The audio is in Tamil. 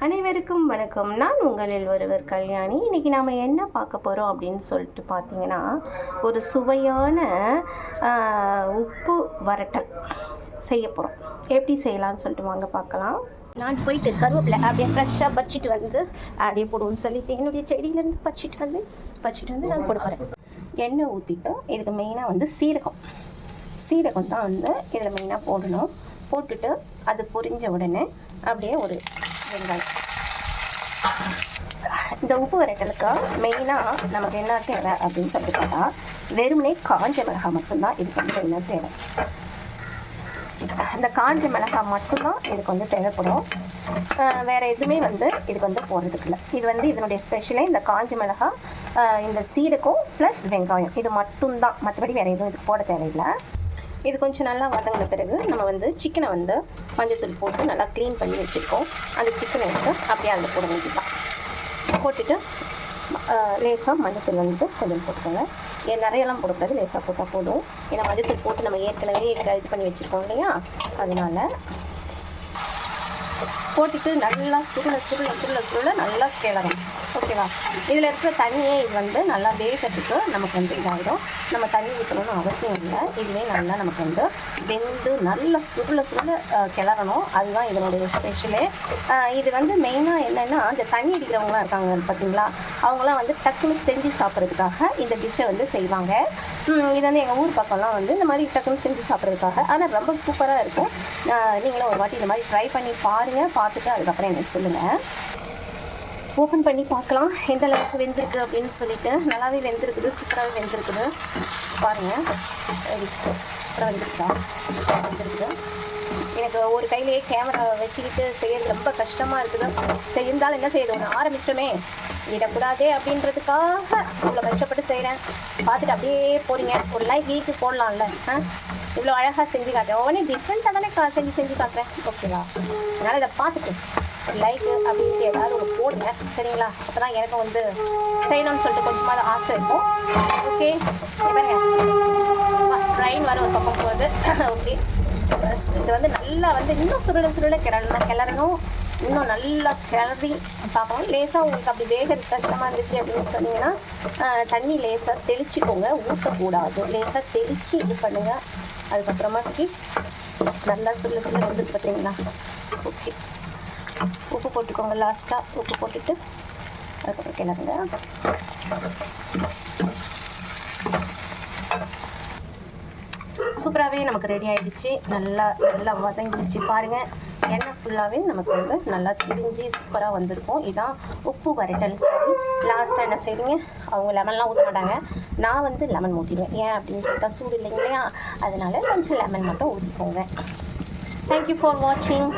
அனைவருக்கும் வணக்கம். நான் உங்களில் ஒருவர் கல்யாணி. இன்றைக்கி நாம் என்ன பார்க்க போகிறோம் அப்படின்னு சொல்லிட்டு பார்த்தீங்கன்னா, ஒரு சுவையான உப்பு வரட்டல் செய்ய போகிறோம். எப்படி செய்யலான்னு சொல்லிட்டு வாங்க பார்க்கலாம். நான் போயிட்டு கருவேப்பிலை அப்படியே ஃப்ரெஷ்ஷாக பறிச்சிட்டு வந்து அப்படியே போடுவோம்னு சொல்லிட்டு என்னுடைய செடியிலேருந்து பறிச்சிட்டு வந்து நான் போட போகிறேன். எண்ணெய் ஊற்றிட்டு இதுக்கு மெயினாக வந்து சீரகம் தான் வந்து இதில் மெயினாக போடணும். போட்டுட்டு அது பொரிஞ்ச உடனே அப்படியே ஒரு வெங்காயம். இந்த உப்பு வரட்டலுக்கு மெயினாக நமக்கு என்ன தேவை அப்படின்னு சொல்லிட்டு பார்த்தா, வெறுமனே காஞ்ச மிளகாய் மட்டும்தான் இதுக்கு வந்து மெயினாக தேவை. இந்த காஞ்ச மிளகாய் மட்டும்தான் இதுக்கு வந்து தேவைப்படும். வேறு எதுவுமே வந்து இதுக்கு வந்து போடுறதுக்கு இல்லை. இது வந்து இதனுடைய ஸ்பெஷலே இந்த காஞ்ச மிளகாய், இந்த சீரகம் ப்ளஸ் வெங்காயம், இது மட்டும்தான். மற்றபடி வேறு எதுவும் இதுக்கு போட தேவையில்லை. இது கொஞ்சம் நல்லா வதங்கின பிறகு நம்ம வந்து சிக்கனை வந்து மஞ்சள் போட்டு நல்லா க்ளீன் பண்ணி வச்சுருக்கோம். அந்த சிக்கனை எடுத்து அப்படியே அதில் போட வேண்டியதான். போட்டுட்டு லேசாக மஞ்சள் வந்து கொஞ்சம் போட்டுக்கோங்க. நிறையெல்லாம் போடக்கூடாது, லேசாக போட்டால் போதும். ஏன்னா மஞ்சள் போட்டு நம்ம ஏற்கனவே இது பண்ணி வச்சுருக்கோம் இல்லையா, அதனால் போட்டுட்டு நல்லா சுருள நல்லா கிளறும். ஓகேவா? இதில் இருக்கிற தண்ணியே இது வந்து நல்லா வேகத்துக்கு நமக்கு வந்து இதாகிடும். நம்ம தண்ணி ஊற்றணும்னு அவசியம் இல்லை. இதுவே நல்லா நமக்கு வந்து வெந்து நல்லா சுருள கிளறணும். அதுதான் இதனுடைய ஸ்பெஷலே. இது வந்து மெயினாக என்னென்னா, அந்த தண்ணி அடிக்கிறவங்களாம் இருக்காங்க பார்த்தீங்களா, அவங்களாம் வந்து டக்குன்னு செஞ்சு சாப்பிட்றதுக்காக இந்த டிஷ்ஷை வந்து செய்வாங்க. இது வந்து எங்கள் ஊர் பக்கம்லாம் வந்து இந்த மாதிரி டக்குன்னு செஞ்சு சாப்பிட்றதுக்காக. ஆனால் ரொம்ப சூப்பராக இருக்கும். நீங்களும் ஒரு வாட்டி இந்த மாதிரி ட்ரை பண்ணி பாருங்கள். பார்த்துட்டு அதுக்கப்புறம் எனக்கு சொல்லுங்கள். ஓப்பன் பண்ணி பார்க்கலாம் எந்த அளவுக்கு வெந்திருக்கு அப்படின்னு சொல்லிட்டு. நல்லாவே வெந்திருக்குது, சூப்பராகவே வெந்திருக்குது. பாருங்கள், சூப்பராக வெந்திருக்கு. எனக்கு ஒரு கையிலேயே கேமரா வச்சுக்கிட்டு செய்யறது ரொம்ப கஷ்டமாக இருக்குது. செய்யிருந்தாலும் என்ன செய்யுது, ஒன்று ஆரம்பிச்சிட்டோமே விடக்கூடாதே அப்படின்றதுக்காக இவ்வளோ கஷ்டப்பட்டு செய்கிறேன். பார்த்துட்டு அப்படியே போகிறீங்க. ஒரு லைக் போடலாம்ல. இவ்வளோ அழகாக செஞ்சு காட்டுறேன். ஒவ்வொன்றே டிஃப்ரெண்ட்டாக தானே செஞ்சு காட்டுறேன். ஓகேவா? அதனால் இதை பார்த்துட்டு லைக்கு அப்படின்ட்டு ஏதாவது ஒரு போடுங்க, சரிங்களா? அப்போ தான் எனக்கும் வந்து செய்யணும்னு சொல்லிட்டு கொஞ்சமாக ஆசை இருக்கும். ஓகே, ட்ரெயின் வர ஒரு பக்கம் போகுது. ஓகே, இது வந்து நல்லா வந்து இன்னும் சுருள கிளறணும். இன்னும் நல்லா கிளறி பார்க்கணும். லேசாக உங்களுக்கு அப்படி வேக கஷ்டமாக இருந்துச்சு அப்படின்னு சொன்னீங்கன்னா தண்ணி லேசாக தெளிச்சுக்கோங்க, ஊற்றக்கூடாது. லேசாக தெளித்து இது பண்ணுங்கள். அதுக்கப்புறமாட்டி நல்லா சுருள வந்து பார்த்தீங்களா? ஓகே, உப்பு போட்டுக்கோங்க. லாஸ்ட்டாக உப்பு போட்டுட்டு அதுக்கப்புறம் கிளறுங்க. சூப்பராகவே நமக்கு ரெடி ஆகிடுச்சு. நல்லா வதங்கிடுச்சு. பாருங்கள், எண்ணெய் ஃபுல்லாகவே நமக்கு வந்து நல்லா திரிஞ்சு சூப்பராக வந்திருக்கும். இதுதான் உப்பு வரட்டல். லாஸ்ட்டாக என்ன செய்வீங்க, அவங்க லெமன்லாம் ஊற்ற மாட்டாங்க. நான் வந்து லெமன் ஊற்றிடுவேன். ஏன் அப்படின்னு சொல்லிட்டா சூடு இல்லைங்க இல்லையா, அதனால் கொஞ்சம் லெமன் மட்டும் ஊற்றிக்கோங்க. தேங்க்யூ ஃபார் வாட்சிங்.